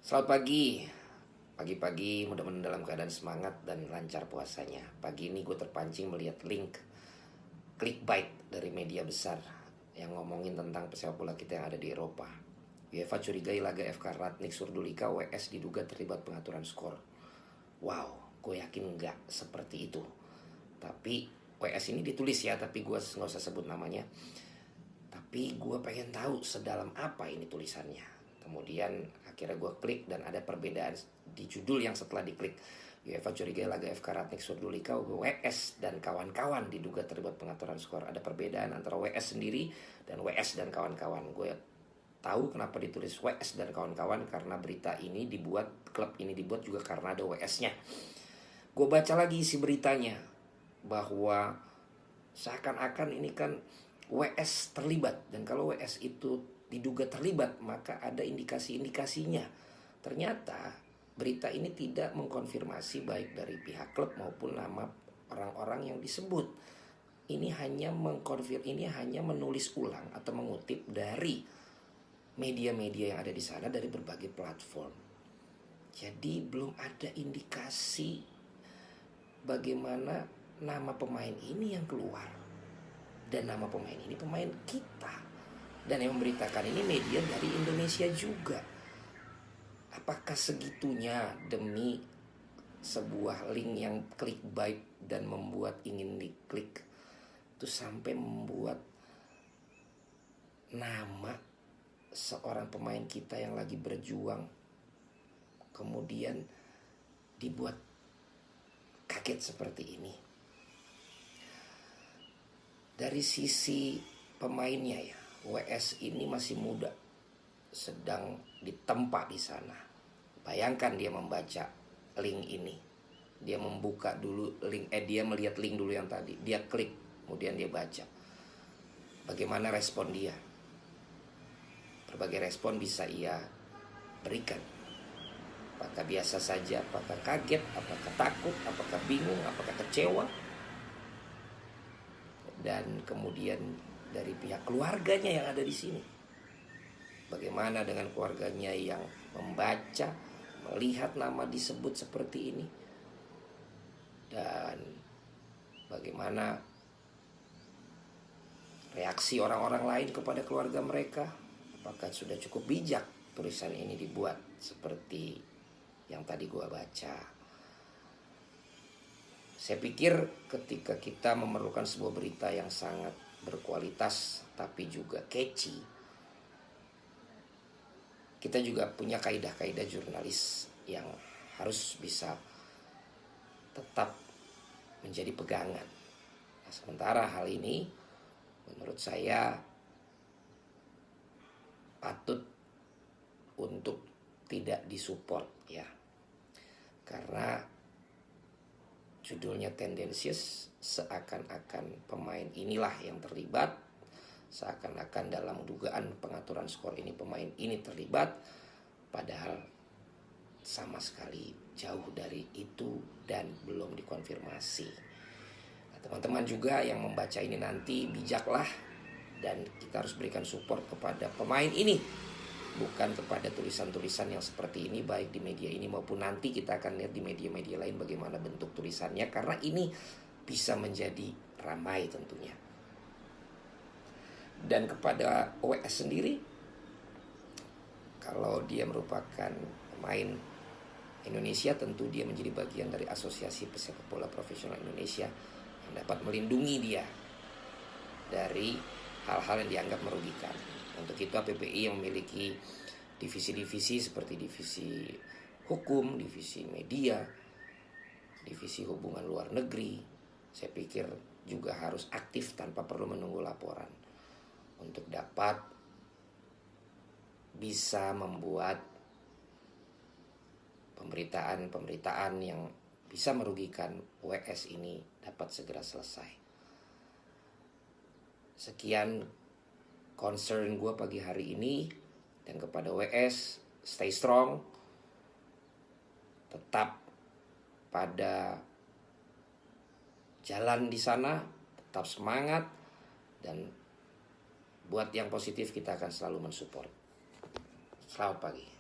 Selamat pagi. Pagi-pagi mudah-mudahan dalam keadaan semangat dan lancar puasanya. Pagi ini gue terpancing melihat link clickbait dari media besar yang ngomongin tentang pesepak bola kita yang ada di Eropa. UEFA curigai laga FK Ratnik Surdulika WS diduga terlibat pengaturan skor. Wow, gue yakin nggak seperti itu. Tapi WS ini ditulis ya, tapi gue nggak usah sebut namanya. Tapi gue pengen tahu sedalam apa ini tulisannya. Kemudian akhirnya gue klik dan ada perbedaan di judul yang setelah diklik. UEFA curigai laga FK Ratnik Surdulika WS dan kawan-kawan diduga terlibat pengaturan skor. Ada perbedaan antara WS sendiri dan WS dan kawan-kawan. Gue tahu kenapa ditulis WS dan kawan-kawan, karena berita ini dibuat, klub ini dibuat juga karena ada WS-nya. Gue baca lagi isi beritanya bahwa seakan-akan ini kan WS terlibat, dan kalau WS itu diduga terlibat maka ada indikasi-indikasinya. Ternyata berita ini tidak mengkonfirmasi baik dari pihak klub maupun nama orang-orang yang disebut. Ini hanya ini hanya menulis ulang atau mengutip dari media-media yang ada di sana dari berbagai platform. Jadi belum ada indikasi bagaimana nama pemain ini yang keluar. Dan nama pemain ini pemain kita. Dan yang memberitakan ini media dari Indonesia juga. Apakah segitunya demi sebuah link yang clickbait dan membuat ingin diklik itu sampai membuat nama seorang pemain kita yang lagi berjuang kemudian dibuat kaget seperti ini. Dari sisi pemainnya ya, WS ini masih muda, sedang ditempa di sana. Bayangkan dia membaca link ini, dia membuka dulu link, dia melihat link dulu yang tadi, dia klik, kemudian dia baca. Bagaimana respon dia? Berbagai respon bisa ia berikan. Apakah biasa saja, apakah kaget, apakah takut, apakah bingung, apakah kecewa? Dan kemudian dari pihak keluarganya yang ada di sini, bagaimana dengan keluarganya yang membaca, melihat nama disebut seperti ini, dan bagaimana reaksi orang-orang lain kepada keluarga mereka? Apakah sudah cukup bijak tulisan ini dibuat seperti yang tadi gua baca? Saya pikir ketika kita memerlukan sebuah berita yang sangat berkualitas tapi juga catchy, kita juga punya kaidah-kaidah jurnalis yang harus bisa tetap menjadi pegangan. Nah, sementara hal ini menurut saya patut untuk tidak disupport ya, karena judulnya tendensius, seakan-akan pemain inilah yang terlibat, seakan-akan dalam dugaan pengaturan skor ini pemain ini terlibat, padahal sama sekali jauh dari itu dan belum dikonfirmasi. Nah, teman-teman juga yang membaca ini nanti bijaklah, dan kita harus berikan support kepada pemain ini, bukan kepada tulisan-tulisan yang seperti ini baik di media ini maupun nanti kita akan lihat di media-media lain bagaimana bentuk tulisannya, karena ini bisa menjadi ramai tentunya. Dan kepada WS sendiri, kalau dia merupakan pemain Indonesia, tentu dia menjadi bagian dari Asosiasi Pesepak Bola Profesional Indonesia yang dapat melindungi dia dari hal-hal yang dianggap merugikan. Untuk itu APPI yang memiliki divisi-divisi seperti divisi hukum, divisi media, divisi hubungan luar negeri, saya pikir juga harus aktif tanpa perlu menunggu laporan untuk dapat bisa membuat pemberitaan yang bisa merugikan WS ini dapat segera selesai. Sekian concern gue pagi hari ini, dan kepada WS, stay strong, tetap pada jalan di sana, tetap semangat, dan buat yang positif kita akan selalu mensupport. Selamat pagi.